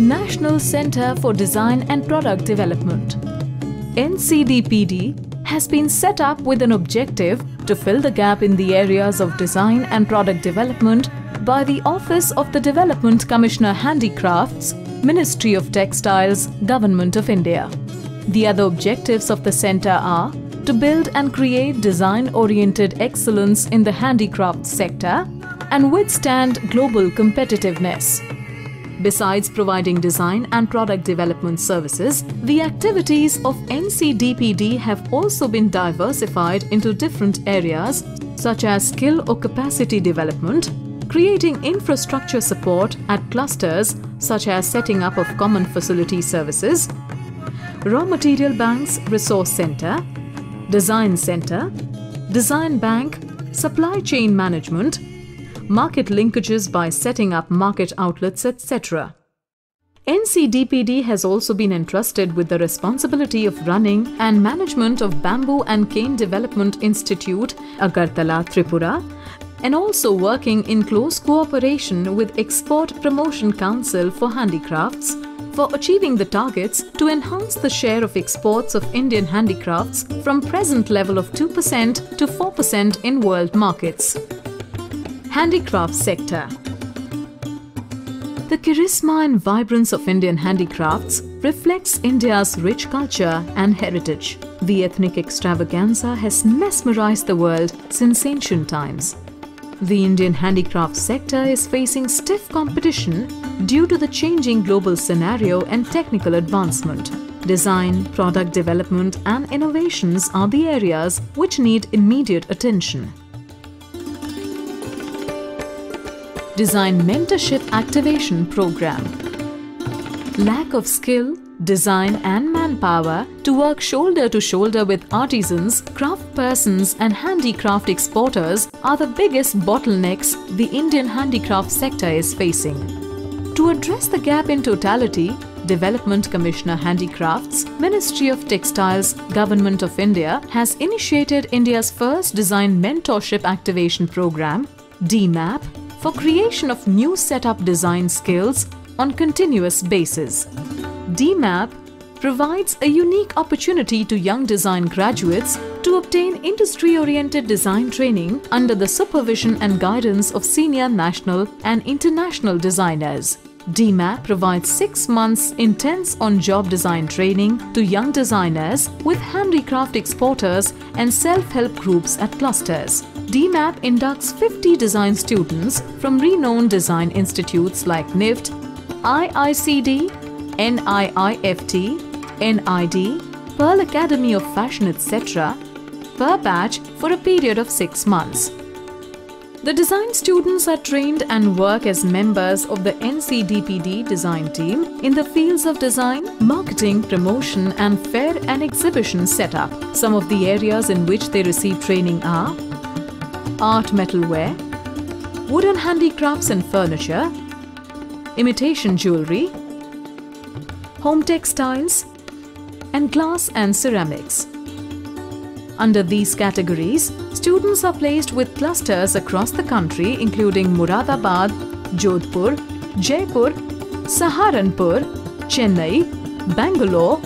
National Centre for Design and Product Development. NCDPD has been set up with an objective to fill the gap in the areas of design and product development by the Office of the Development Commissioner Handicrafts, Ministry of Textiles, Government of India. The other objectives of the centre are to build and create design-oriented excellence in the handicraft sector and withstand global competitiveness. Besides providing design and product development services, the activities of NCDPD have also been diversified into different areas such as skill or capacity development, creating infrastructure support at clusters such as setting up of common facility services, raw material banks, resource center, design center, design bank, supply chain management, market linkages by setting up market outlets, etc. NCDPD has also been entrusted with the responsibility of running and management of Bamboo and Cane Development Institute, Agartala, Tripura, and also working in close cooperation with Export Promotion Council for Handicrafts for achieving the targets to enhance the share of exports of Indian handicrafts from present level of 2% to 4% in world markets. Handicraft sector. The charisma and vibrance of Indian handicrafts reflects India's rich culture and heritage. The ethnic extravaganza has mesmerized the world since ancient times. The Indian handicraft sector is facing stiff competition due to the changing global scenario and technical advancement. Design, product development and innovations are the areas which need immediate attention. Design Mentorship Activation Program. Lack of skill, design and manpower to work shoulder to shoulder with artisans, craftspersons and handicraft exporters are the biggest bottlenecks the Indian handicraft sector is facing. To address the gap in totality, Development Commissioner Handicrafts, Ministry of Textiles, Government of India has initiated India's first Design Mentorship Activation Program, DMAP, for creation of new setup design skills on continuous basis. DMAP provides a unique opportunity to young design graduates to obtain industry-oriented design training under the supervision and guidance of senior national and international designers. DMAP provides 6 months intense on-job design training to young designers with handicraft exporters and self-help groups at clusters. DMAP inducts 50 design students from renowned design institutes like NIFT, IICD, NIIFT, NID, Pearl Academy of Fashion, etc. per batch for a period of 6 months. The design students are trained and work as members of the NCDPD design team in the fields of design, marketing, promotion and fair and exhibition setup. Some of the areas in which they receive training are art metalware, wooden handicrafts and furniture, imitation jewellery, home textiles and glass and ceramics. Under these categories, students are placed with clusters across the country including Moradabad, Jodhpur, Jaipur, Saharanpur, Chennai, Bangalore,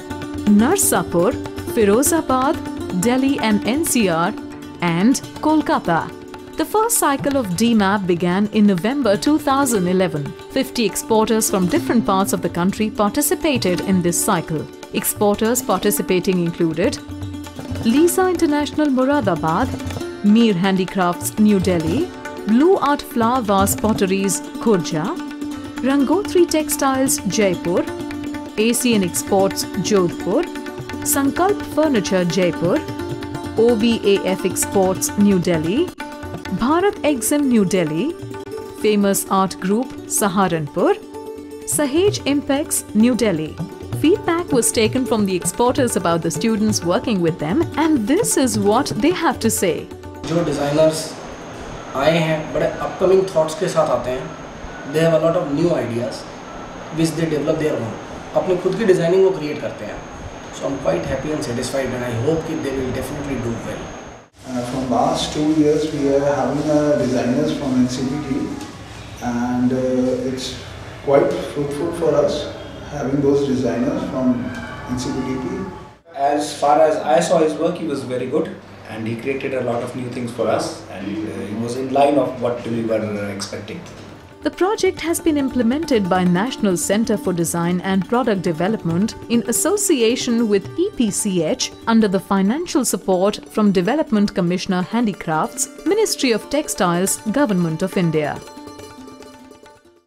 Narsapur, Firozabad, Delhi and NCR and Kolkata. The first cycle of DMAP began in November 2011. 50 exporters from different parts of the country participated in this cycle. Exporters participating included Lisa International Moradabad, Mir Handicrafts New Delhi, Blue Art Flower Vase Potteries Khurja, Rangotri Textiles Jaipur, ACN Exports Jodhpur, Sankalp Furniture Jaipur, OVAF Exports New Delhi, Bharat Exim New Delhi, Famous Art Group Saharanpur, Sahej Impex New Delhi. Feedback was taken from the exporters about the students working with them and this is what they have to say. जो designers आए हैं बड़े upcoming thoughts के साथ आते हैं, they have a lot of new ideas which they develop their own. अपने खुद की designing वो create करते हैं. So I'm quite happy and satisfied and I hope that they will definitely do well. From last 2 years we are having designers from NCDPD and it's quite fruitful for us having those designers from ECBDP. As far as I saw his work, he was very good and he created a lot of new things for us, and he was in line of what we were expecting. The project has been implemented by National Centre for Design and Product Development in association with EPCH under the financial support from Development Commissioner Handicrafts, Ministry of Textiles, Government of India.